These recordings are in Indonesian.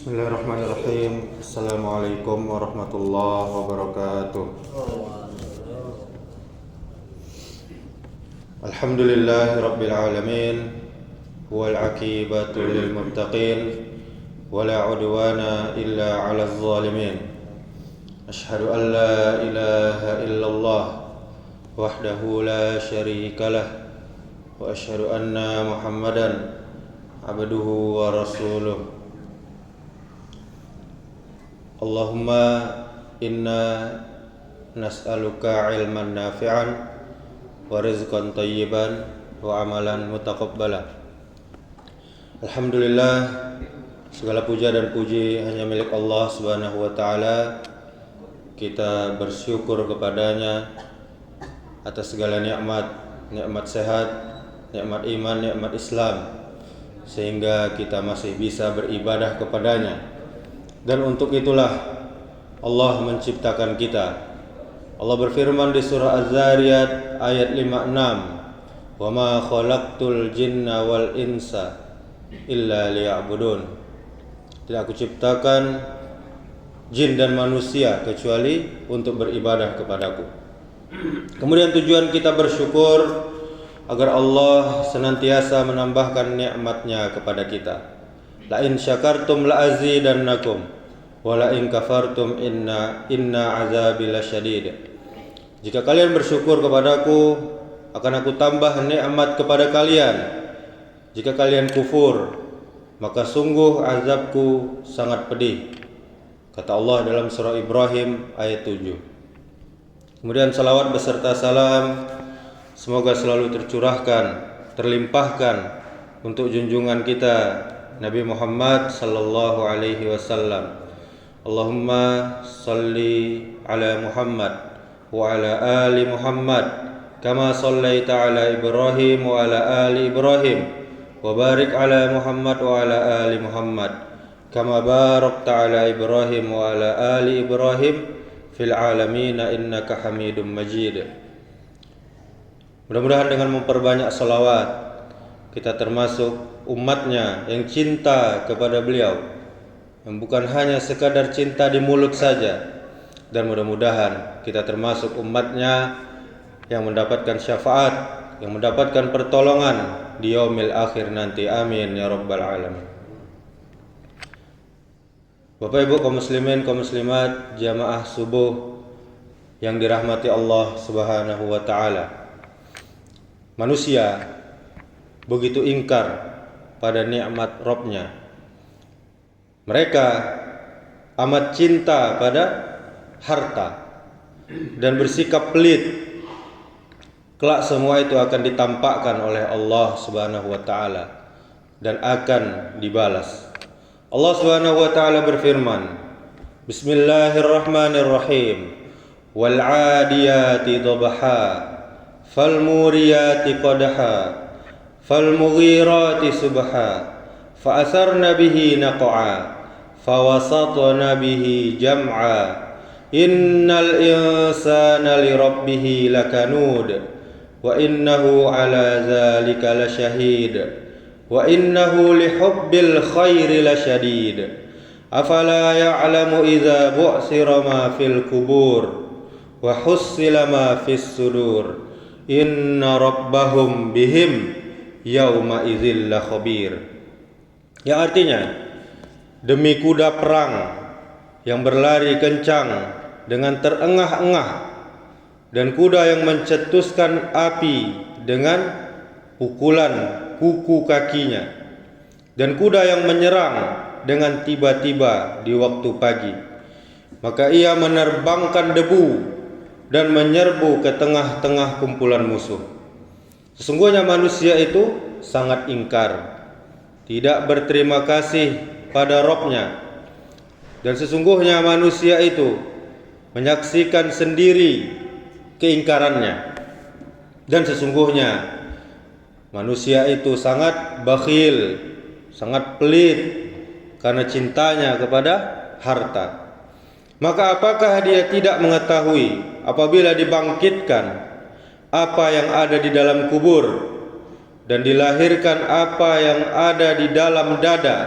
Bismillahirrahmanirrahim. Assalamualaikum warahmatullahi wabarakatuh. Alhamdulillahi rabbil alamin, wal aqibatu lil muttaqin, wala udwana illa 'alal zalimin. Asyhadu an la ilaha illallah wahdahu la syarika lah, wa asyhadu anna Muhammadan abduhu wa rasuluh. Allahumma inna nas'aluka ilman nafi'an wa rizqan thayyiban wa amalan mutaqabbala. Alhamdulillah, segala puja dan puji hanya milik Allah Subhanahu wa taala. Kita bersyukur kepadanya atas segala nikmat, nikmat sehat, nikmat iman, nikmat Islam, sehingga kita masih bisa beribadah kepadanya. Dan untuk itulah Allah menciptakan kita. Allah berfirman di surah Az-Zariyat ayat 56, "Wa ma khalaqtul jinna wal insa illa liya'budun." Tidak aku ciptakan jin dan manusia kecuali untuk beribadah kepadaku. Kemudian tujuan kita bersyukur agar Allah senantiasa menambahkan nikmat-Nya kepada kita. La in syakartum la azidannakum wa la in kafartum inna azabi lasyadid. Jika kalian bersyukur kepadaku, akan aku tambah nikmat kepada kalian. Jika kalian kufur, maka sungguh azabku sangat pedih. Kata Allah dalam surah Ibrahim ayat 7. Kemudian salawat beserta salam semoga selalu tercurahkan, terlimpahkan untuk junjungan kita Nabi Muhammad sallallahu alaihi wasallam. Allahumma salli ala Muhammad wa ala ali Muhammad kama sallaita ala Ibrahim wa ala ali Ibrahim wa barik ala Muhammad wa ala ali Muhammad kama barakta ala Ibrahim wa ala ali Ibrahim fil alamin innaka Hamidum Majid. Mudah-mudahan dengan memperbanyak salawat kita termasuk umatnya yang cinta kepada beliau, yang bukan hanya sekadar cinta di mulut saja. Dan mudah-mudahan kita termasuk umatnya yang mendapatkan syafaat, yang mendapatkan pertolongan di yaumil akhir nanti. Amin ya rabbal alamin. Bapak Ibu kaum muslimin, kaum muslimat, jamaah subuh yang dirahmati Allah Subhanahu wa taala. Manusia begitu ingkar pada nikmat Rabb-Nya. Mereka amat cinta pada harta dan bersikap pelit. Kelak semua itu akan ditampakkan oleh Allah Subhanahu wa taala dan akan dibalas. Allah Subhanahu wa taala berfirman, Bismillahirrahmanirrahim. Wal 'adiyati dhabha fal muriyati qadha فالمغيرات سبحا فأثرن به نقعا فوسطن به جمعا إن الإنسان لربه لكنود وإنه على ذلك لشهيد وإنه لحب الخير لشديد أفلا يعلم إذا بعثر ما في القبور وحصل ما في الصدور إن ربهم بهم yauma idzil la khabir. Yang artinya, demi kuda perang yang berlari kencang dengan terengah-engah dan kuda yang mencetuskan api dengan pukulan kuku kakinya dan kuda yang menyerang dengan tiba-tiba di waktu pagi, maka ia menerbangkan debu dan menyerbu ke tengah-tengah kumpulan musuh. Sesungguhnya manusia itu sangat ingkar, tidak berterima kasih pada Rabb-Nya. Dan sesungguhnya manusia itu menyaksikan sendiri keingkarannya. Dan sesungguhnya manusia itu sangat bakhil, sangat pelit karena cintanya kepada harta. Maka apakah dia tidak mengetahui apabila dibangkitkan apa yang ada di dalam kubur dan dilahirkan apa yang ada di dalam dada,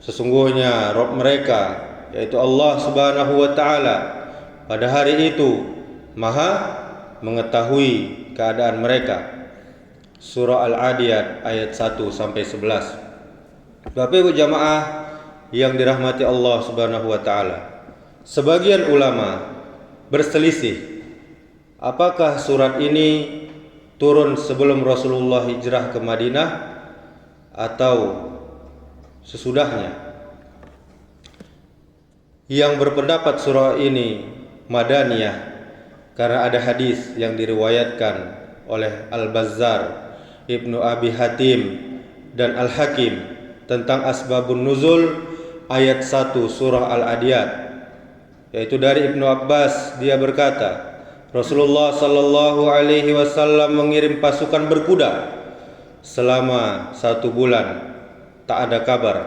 Sesungguhnya Rabb mereka, yaitu Allah Subhanahu wa Ta'ala, pada hari itu Maha mengetahui keadaan mereka. Surah Al-Adiyat ayat 1 sampai 11. Bapak Ibu jamaah yang dirahmati Allah Subhanahu wa Ta'ala, sebagian ulama berselisih apakah surat ini turun sebelum Rasulullah hijrah ke Madinah atau sesudahnya. Yang berpendapat surah ini Madaniyah karena ada hadis yang diriwayatkan oleh Al-Bazzar, Ibnu Abi Hatim, dan Al-Hakim tentang asbabun nuzul ayat 1 surah Al-Adiyat, yaitu dari Ibnu Abbas. Dia berkata, Rasulullah sallallahu alaihi wasallam mengirim pasukan berkuda selama 1 bulan, tak ada kabar.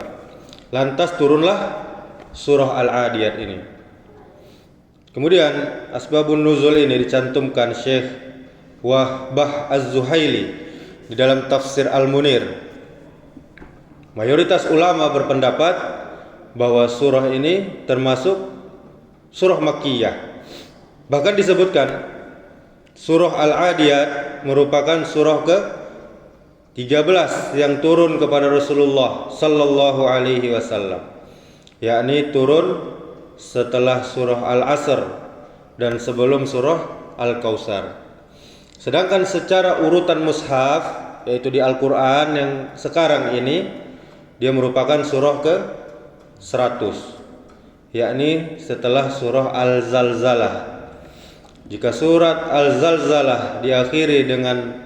Lantas turunlah surah Al-Adiyat ini. Kemudian asbabun nuzul ini dicantumkan Syekh Wahbah Az-Zuhaili di dalam tafsir Al-Munir. Mayoritas ulama berpendapat bahwa surah ini termasuk surah Makkiyah. Bahkan disebutkan surah Al-Adiyat merupakan surah ke-13 yang turun kepada Rasulullah sallallahu alaihi wasallam, yakni turun setelah surah Al-Asr dan sebelum surah Al-Kautsar. Sedangkan secara urutan mushaf, yaitu di Al-Quran yang sekarang ini, dia merupakan surah ke-100, yakni setelah surah Al-Zalzalah. Jika surat Al-Zalzalah diakhiri dengan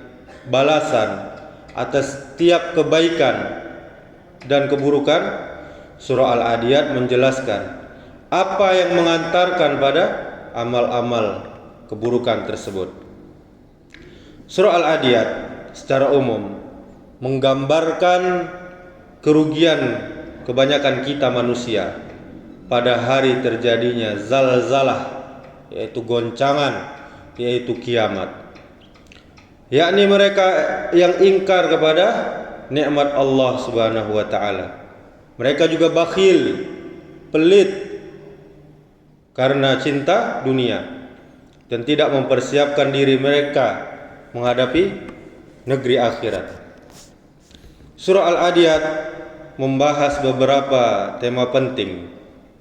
balasan atas setiap kebaikan dan keburukan, surah Al-Adiyat menjelaskan apa yang mengantarkan pada amal-amal keburukan tersebut. Surah Al-Adiyat secara umum menggambarkan kerugian kebanyakan kita manusia pada hari terjadinya zalzalah, yaitu goncangan, yaitu kiamat, yakni mereka yang ingkar kepada nikmat Allah Subhanahu wa Ta'ala. Mereka juga bakhil, pelit karena cinta dunia dan tidak mempersiapkan diri mereka menghadapi negeri akhirat. Surah Al-Adiyat membahas beberapa tema penting,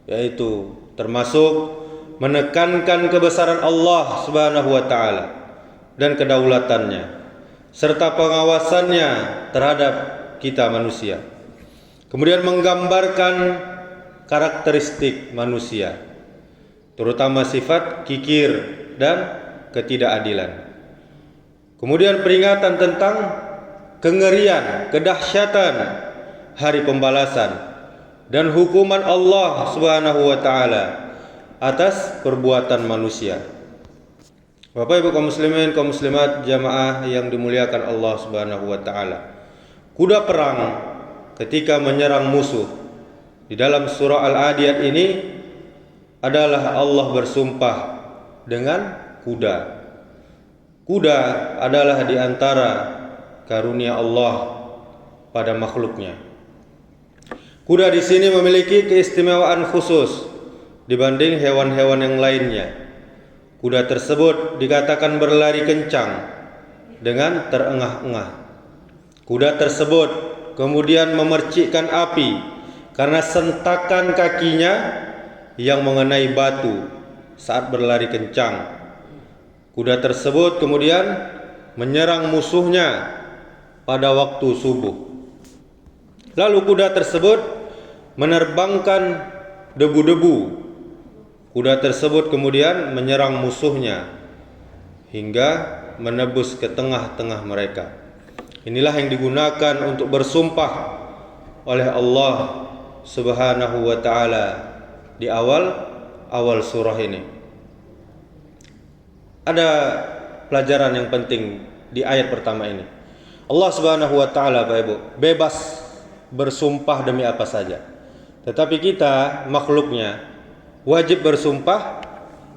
yaitu termasuk menekankan kebesaran Allah Subhanahu wa Ta'ala dan kedaulatannya serta pengawasannya terhadap kita manusia. Kemudian menggambarkan karakteristik manusia, terutama sifat kikir dan ketidakadilan. Kemudian peringatan tentang kengerian, kedahsyatan hari pembalasan dan hukuman Allah Subhanahu wa Ta'ala atas perbuatan manusia. Bapak Ibu kaum muslimin, kaum muslimat, jamaah yang dimuliakan Allah Subhanahu wa Ta'ala, kuda perang ketika menyerang musuh di dalam surah Al-Adiyat ini adalah Allah bersumpah dengan kuda. Kuda adalah di antara karunia Allah pada makhluknya. Kuda di sini memiliki keistimewaan khusus dibanding hewan-hewan yang lainnya. Kuda tersebut dikatakan berlari kencang dengan terengah-engah. Kuda tersebut kemudian memercikkan api karena sentakan kakinya yang mengenai batu saat berlari kencang. Kuda tersebut kemudian menyerang musuhnya pada waktu subuh. Lalu kuda tersebut menerbangkan debu-debu. Kuda tersebut kemudian menyerang musuhnya hingga menembus ke tengah-tengah mereka. Inilah yang digunakan untuk bersumpah oleh Allah Subhanahu wa Ta'ala di awal surah ini. Ada pelajaran yang penting di ayat pertama ini. Allah Subhanahu wa Ta'ala, Bapak Ibu, bebas bersumpah demi apa saja. Tetapi kita makhluknya wajib bersumpah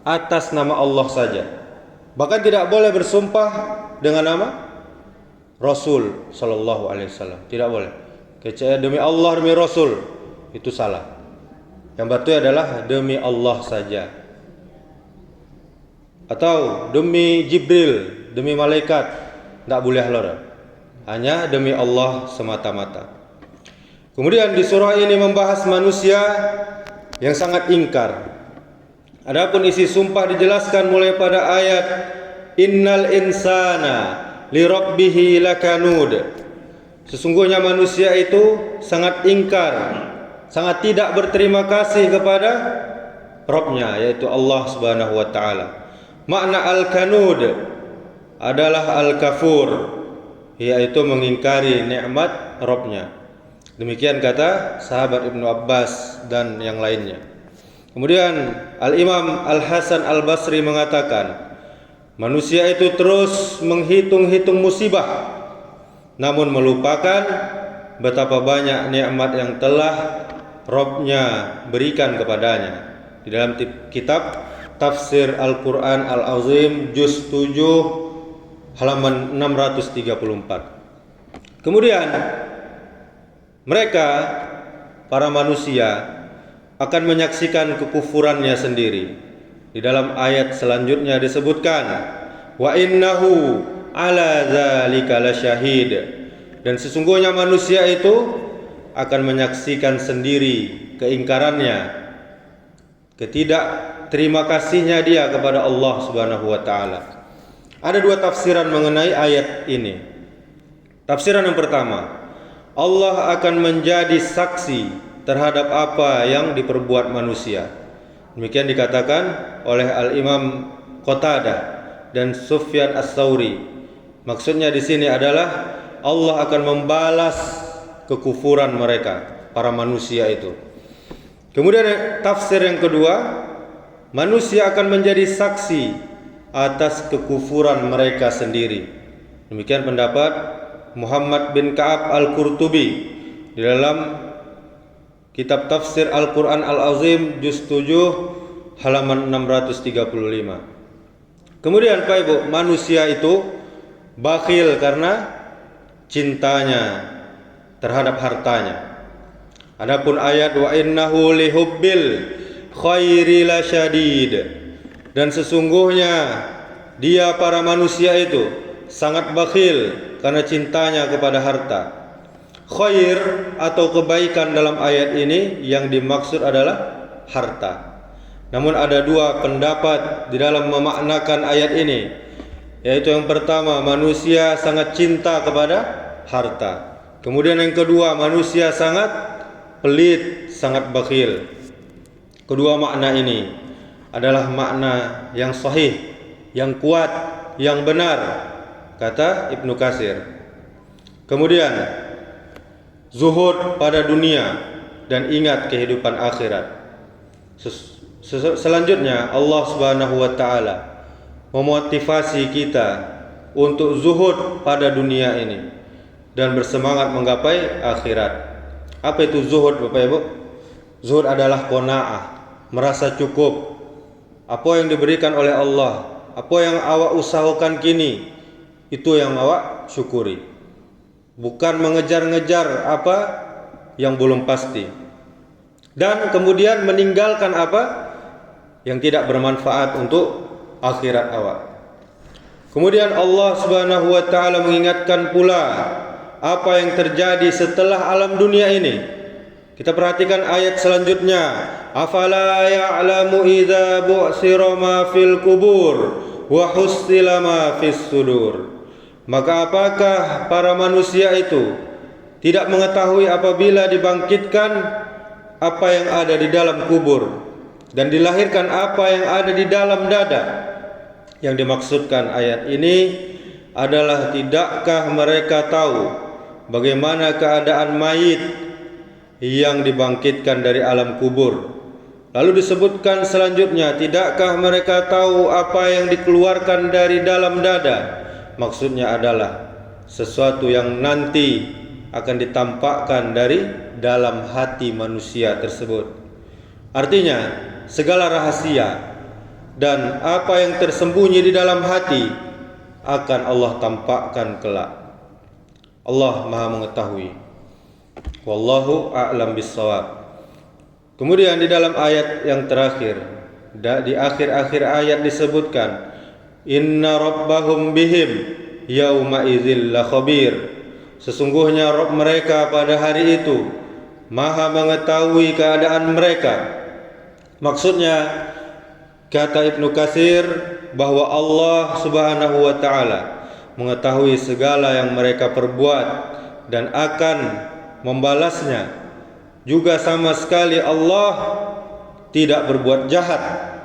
atas nama Allah saja. Bahkan tidak boleh bersumpah dengan nama Rasul sallallahu alaihi wasallam. Tidak boleh. Kecuali demi Allah, demi Rasul. itu salah. Yang betul adalah demi Allah saja, atau demi Jibril, demi malaikat, tidak boleh halal. Hanya demi Allah semata-mata. Kemudian di surah ini membahas manusia yang sangat ingkar. Adapun isi sumpah dijelaskan mulai pada ayat innal insana lirabbihi lakanud. Sesungguhnya manusia itu sangat ingkar, sangat tidak berterima kasih kepada Rabbnya, yaitu Allah Subhanahu wa taala. Makna al-kanud adalah al-kafur, yaitu mengingkari nikmat Rabbnya. Demikian kata sahabat Ibnu Abbas dan yang lainnya. Kemudian Al-Imam Al-Hasan Al-Basri mengatakan, manusia itu terus menghitung-hitung musibah, namun melupakan betapa banyak nikmat yang telah Rabb-Nya berikan kepadanya. Di dalam kitab Tafsir Al-Quran Al-Azim Juz 7 halaman 634. Kemudian mereka, para manusia, akan menyaksikan kekufurannya sendiri. Di dalam ayat selanjutnya disebutkan, wa innahu ala dzalika lasyahid. Dan sesungguhnya manusia itu akan menyaksikan sendiri keingkarannya, ketidak terima kasihnya dia kepada Allah Subhanahu wa taala. Ada dua tafsiran mengenai ayat ini. Tafsiran yang pertama, Allah akan menjadi saksi terhadap apa yang diperbuat manusia. Demikian dikatakan oleh Al-Imam Qatadah dan Sufyan Ats-Tsauri. Maksudnya di sini adalah Allah akan membalas kekufuran mereka, para manusia itu. Kemudian tafsir yang kedua, manusia akan menjadi saksi atas kekufuran mereka sendiri. Demikian pendapat Muhammad bin Ka'ab Al-Qurtubi di dalam kitab Tafsir Al-Quran Al-Azim Juz 7 halaman 635. Kemudian Pak Ibu, manusia itu bakhil karena cintanya terhadap hartanya. Adapun ayat wa innahu lihubbil khairi lasyadid, dan sesungguhnya dia para manusia itu sangat bakhil karena cintanya kepada harta. Khair atau kebaikan dalam ayat ini yang dimaksud adalah harta. Namun ada dua pendapat di dalam memaknakan ayat ini, yaitu yang pertama, manusia sangat cinta kepada harta. Kemudian yang kedua, manusia sangat pelit, sangat bakhil. Kedua makna ini adalah makna yang sahih, yang kuat, yang benar, kata Ibnu Katsir. Kemudian zuhud pada dunia dan ingat kehidupan akhirat. Selanjutnya Allah Subhanahu wa taala memotivasi kita untuk zuhud pada dunia ini dan bersemangat menggapai akhirat. Apa itu zuhud, Bapak Ibu? Zuhud adalah qanaah, merasa cukup apa yang diberikan oleh Allah, apa yang awak usahakan kini, itu yang awak syukuri. Bukan mengejar-ngejar apa yang belum pasti. Dan kemudian meninggalkan apa yang tidak bermanfaat untuk akhirat awak. Kemudian Allah Subhanahu wa taala mengingatkan pula apa yang terjadi setelah alam dunia ini. Kita perhatikan ayat selanjutnya. Afala ya'lamu idza bu'sira ma fil kubur wa hustila ma fis sudur. Maka apakah para manusia itu tidak mengetahui apabila dibangkitkan apa yang ada di dalam kubur dan dilahirkan apa yang ada di dalam dada? Yang dimaksudkan ayat ini adalah, tidakkah mereka tahu bagaimana keadaan mayit yang dibangkitkan dari alam kubur? Lalu disebutkan selanjutnya, tidakkah mereka tahu apa yang dikeluarkan dari dalam dada? Maksudnya adalah sesuatu yang nanti akan ditampakkan dari dalam hati manusia tersebut. Artinya segala rahasia dan apa yang tersembunyi di dalam hati akan Allah tampakkan kelak. Allah Maha mengetahui. Wallahu a'lam bissawab. Kemudian di dalam ayat yang terakhir, di akhir-akhir ayat disebutkan, inna rabbahum bihim yauma idzil lakhabir. Sesungguhnya Rabb mereka pada hari itu Maha mengetahui keadaan mereka. Maksudnya, kata Ibnu Katsir, bahwa Allah Subhanahu wa taala mengetahui segala yang mereka perbuat dan akan membalasnya. Juga sama sekali Allah tidak berbuat jahat,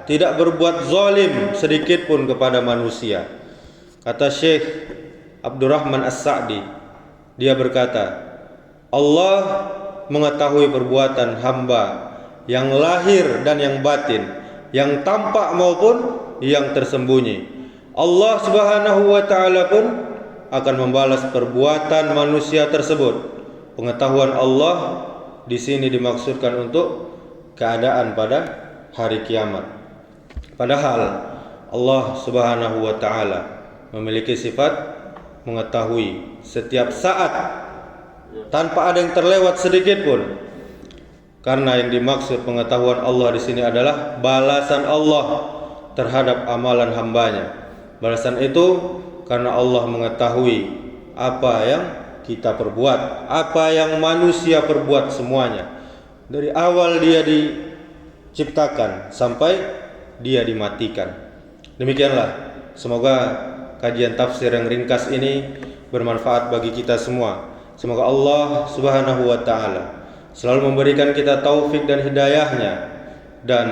tidak berbuat zalim sedikit pun kepada manusia. Kata Syekh Abdurrahman As-Sa'di, dia berkata, Allah mengetahui perbuatan hamba yang lahir dan yang batin, yang tampak maupun yang tersembunyi. Allah Subhanahu wa taala pun akan membalas perbuatan manusia tersebut. Pengetahuan Allah di sini dimaksudkan untuk keadaan pada hari kiamat. Padahal Allah Subhanahu wa taala memiliki sifat mengetahui setiap saat tanpa ada yang terlewat sedikit pun. Karena yang dimaksud pengetahuan Allah di sini adalah balasan Allah terhadap amalan hambanya. Balasan itu karena Allah mengetahui apa yang kita perbuat, apa yang manusia perbuat semuanya. Dari awal dia diciptakan sampai dia dimatikan. Demikianlah, semoga kajian tafsir yang ringkas ini bermanfaat bagi kita semua. Semoga Allah Subhanahu wa taala selalu memberikan kita taufik dan hidayahnya, dan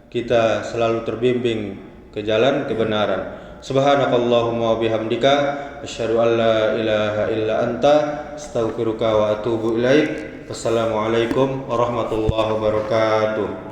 kita selalu terbimbing ke jalan kebenaran. Subhanakallahumma wa bihamdika asyhadu an la ilaha illa anta astaghfiruka wa atubu ilaik. Wassalamualaikum warahmatullahi wabarakatuh.